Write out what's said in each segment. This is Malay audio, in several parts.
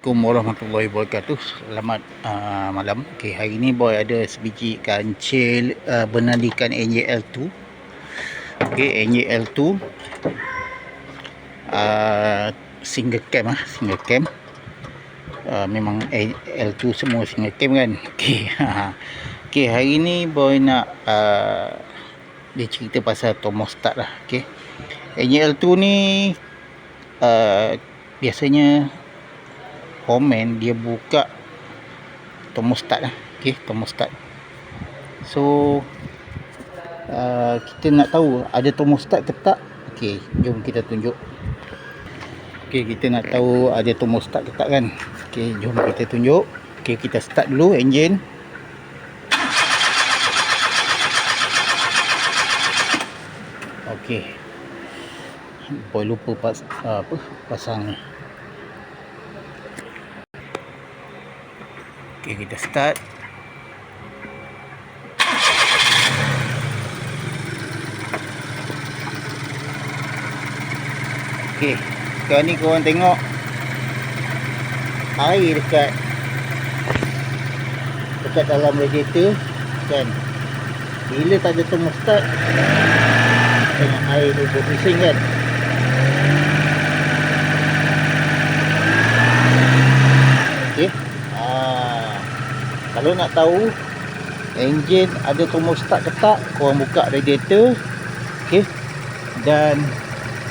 Assalamualaikum warahmatullahi wabarakatuh. Selamat malam. Okey, hari ni boy ada sebiji kancil bernadikan NJL2. Okey, NJL2 single cam single cam. Memang L2 semua single cam kan. Okey. Okey, hari ni boy nak dia cerita pasal thermostat lah. Okey. NJL2 ni biasanya komen dia buka thermostat lah. Okey, thermostat. So kita nak tahu ada thermostat ke tak. Okey, jom kita tunjuk. Okey, kita nak tahu ada thermostat ke tak kan. Okey, jom kita tunjuk. Okey, kita start dulu enjin. Okey, boy lupa pasang ni. Okey, kita start. Okey, sekarang ni korang tengok air dekat dalam radiator kan. Bila tak ada thermostat, tengok air tu berpusing kan. Okey, kalau nak tahu enjin ada thermostat ke tak, korang buka radiator. Okey, dan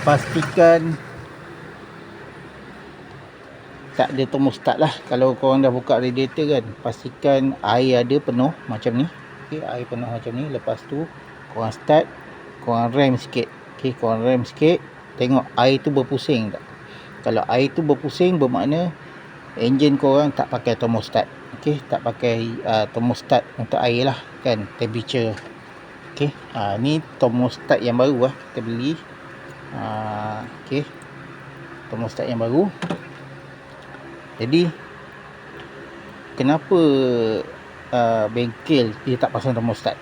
pastikan tak ada thermostat lah. Kalau korang dah buka radiator kan, pastikan air ada penuh macam ni. Okey, air penuh macam ni. Lepas tu korang start, korang rem sikit. Okey, korang rem sikit, tengok air tu berpusing tak. Kalau air tu berpusing, bermakna enjin korang tak pakai thermostat. Okey, tak pakai thermostat untuk air lah kan, temperature. Okey, ni thermostat yang baru lah kita beli. Okey, thermostat yang baru. Jadi kenapa bengkel dia tak pasang thermostat?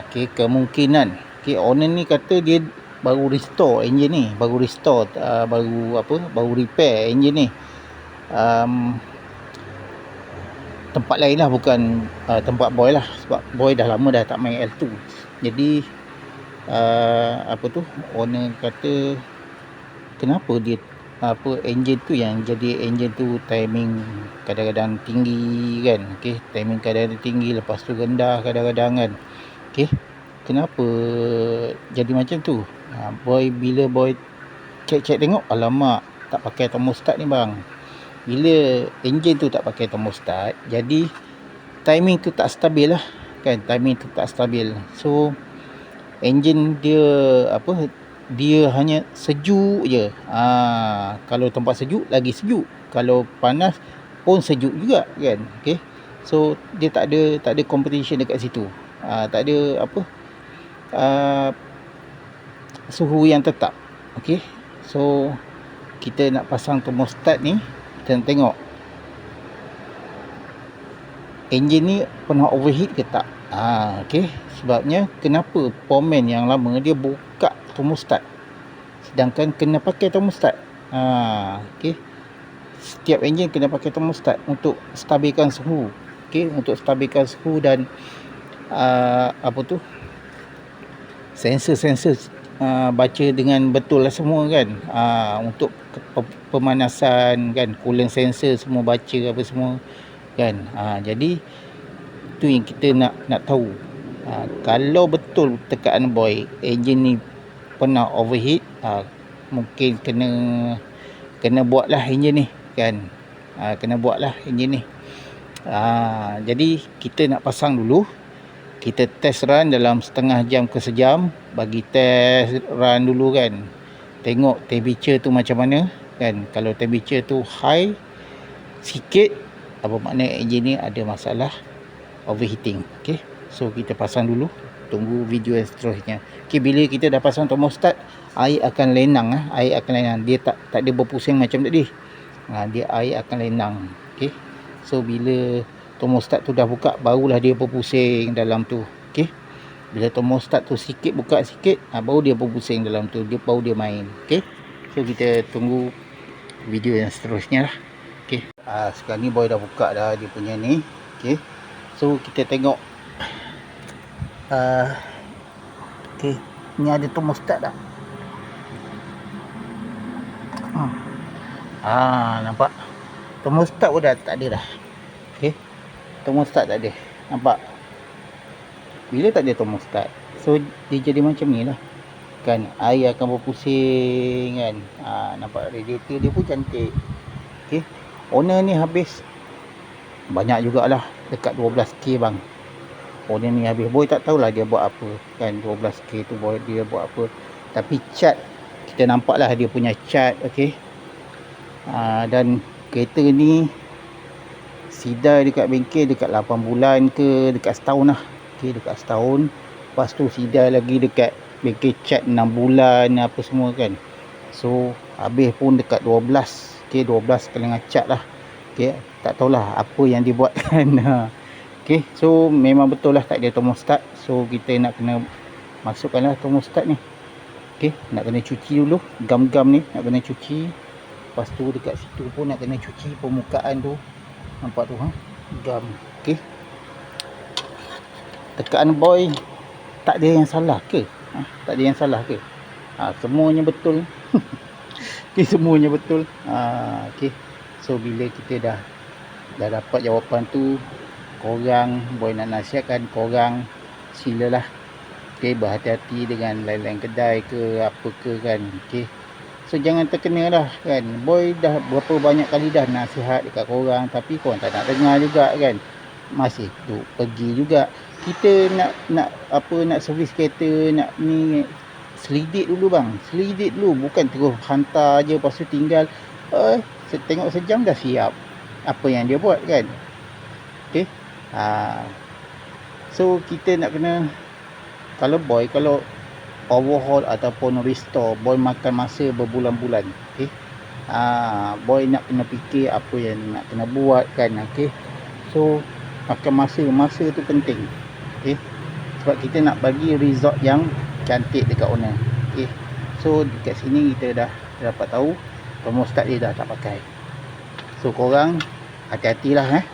Okey, kemungkinan owner ni kata dia baru restore enjin ni, baru restore, baru repair enjin ni. Tempat lain lah, bukan tempat boy lah, sebab boy dah lama dah tak main L2. Jadi owner kata kenapa dia enjin tu yang jadi enjin tu timing kadang-kadang tinggi kan. Okey, timing kadang-kadang tinggi, lepas tu rendah kadang-kadang kan. Okey, kenapa jadi macam tu? Bila boy cek tengok, alamak, tak pakai thermostat ni bang. Bila enjin tu tak pakai thermostat, jadi timing tu tak stabil lah kan, timing tu tak stabil. So enjin dia dia hanya sejuk je. Kalau tempat sejuk lagi sejuk, kalau panas pun sejuk juga kan. Okey, so dia tak ada competition dekat situ. Tak ada suhu yang tetap. Okey, so kita nak pasang thermostat ni, kita nak tengok enjin ni pernah overheat ke tak. Okey, sebabnya kenapa Pomen yang lama dia buka thermostat sedangkan kena pakai thermostat. Okey, setiap enjin kena pakai thermostat untuk stabilkan suhu. Okey, untuk stabilkan suhu dan sensor baca dengan betul lah semua kan. Untuk pemanasan kan, coolant sensor semua baca apa semua kan. Jadi tu yang kita nak tahu. Kalau betul tekaan boy enjin ni pernah overheat, mungkin kena buatlah enjin ni kan. Kena buatlah enjin ni. Jadi kita nak pasang dulu. Kita test run dalam setengah jam ke sejam. Bagi test run dulu kan, tengok temperature tu macam mana kan. Kalau temperature tu high sikit, apa makna enjin ni ada masalah overheating. Okey, so kita pasang dulu, tunggu video yang seterusnya. Okey, bila kita dah pasang thermostat, air akan lenang. Air akan lenang, dia tak ada berpusing macam tadi. Dia air akan lenang. Okey, so bila thermostat tu dah buka, barulah dia berpusing dalam tu. Okey, bila thermostat tu sikit buka sikit, baru dia berpusing dalam tu, baru dia main. Okey, so kita tunggu video yang seterusnya lah. Okey. Sekarang ni boy dah buka dah dia punya ni. Okey. So kita tengok okey, ni ada termostat dah. Nampak? Termostat pun dah tak ada dah. Okey. Termostat tak ada. Nampak? Bila tak ada termostat, so dia jadi macam ni lah. Kan air akan berpusing kan. Nampak radiator dia pun cantik. Okey. Owner ni habis banyak jugalah, dekat 12k bang. Owner ni habis. Boy tak tahulah dia buat apa kan. 12k tu boy dia buat apa. Tapi cat kita nampak lah dia punya cat. Okey. Dan kereta ni sidai dekat bengkel dekat 8 bulan ke dekat setahun lah. Okey, dekat setahun. Lepas tu sidai lagi dekat bengkel cat 6 bulan apa semua kan. So habis pun dekat 12. Okey, 12 kali dengan cat lah. Okey, tak tahulah apa yang dia buat kan. Okey, so memang betul lah tak ada termostat. So kita nak kena masukkanlah termostat ni. Okey, nak kena cuci dulu gam-gam ni, nak kena cuci. Lepas tu dekat situ pun nak kena cuci permukaan tu. Nampak tu gam. Okey. Tekaan boy tak ada yang salah ke? Tak ada yang salah ke? Semuanya betul. Okey, semuanya betul. Okey. So bila kita dah dapat jawapan tu, korang boy nak nasihatkan korang, silalah. Okey, berhati-hati dengan lain-lain kedai ke apa ke kan. Okey. So jangan terkena lah kan. Boy dah berapa banyak kali dah nasihat dekat korang, tapi korang tak nak dengar juga kan. Masih tu pergi juga. Kita nak servis kereta, nak ni, selidik dulu bang. Selidik dulu, bukan terus hantar je lepas tu tinggal. Tengok sejam dah siap apa yang dia buat kan. Okey. So kita nak kena, kalau overhaul ataupun restore, boy makan masa berbulan-bulan. Okey. Boy nak kena fikir apa yang nak kena buat kan. Okey. So makan masa tu penting. Okey. Sebab kita nak bagi result yang cantik dekat owner. Okey. So dekat sini kita dah dapat tahu termostat dia dah tak pakai. So korang hati-hatilah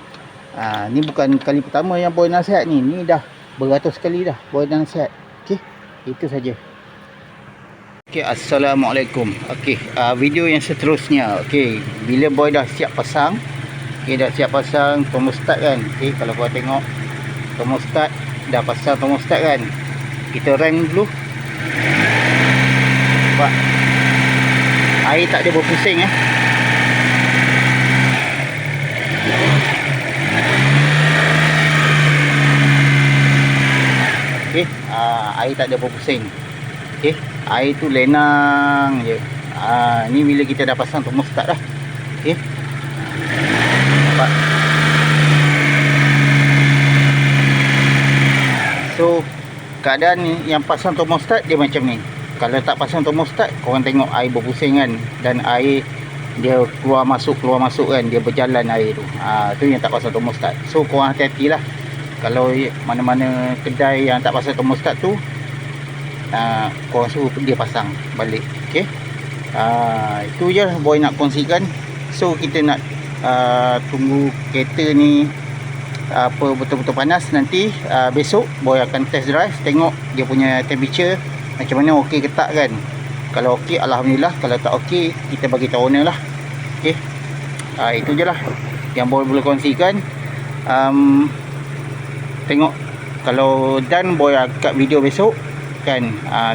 ni bukan kali pertama yang boy nasihat ni. Ni dah beratus kali dah boy nasihat. Okey. Itu saja. Okey, assalamualaikum. Okey, video yang seterusnya. Okey, bila boy dah siap pasang, dah siap pasang termostat kan. Okey, kalau korang tengok termostat, dah pasang termostat kan. Kita run dulu. Nampak? Air tak ada berpusing Okey, air tak ada berpusing. Okey, air tu lenang je. Ni bila kita dah pasang termostat dah. Okey. Nampak? So keadaan ni yang pasang termostat dia macam ni. Kalau tak pasang termostat, korang tengok air berpusing kan, dan air dia keluar masuk kan, dia berjalan air tu. Tu yang tak pasang termostat. So korang hati-hatilah. Kalau mana-mana kedai yang tak pasang termostat tu, korang suruh dia pasang balik. Okey. Itu je boy nak kongsikan. So kita nak tunggu kereta ni betul-betul panas. Nanti besok boy akan test drive, tengok dia punya temperature macam mana, okey ke tak kan. Kalau okey, alhamdulillah. Kalau tak okey, kita bagi tahu owner lah. Okey. Itu je lah yang boy boleh kongsikan. Tengok kalau dan boy angkat video besok kan.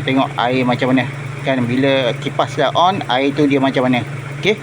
Tengok air macam mana kan, bila kipas dah on, air tu dia macam mana. Okey.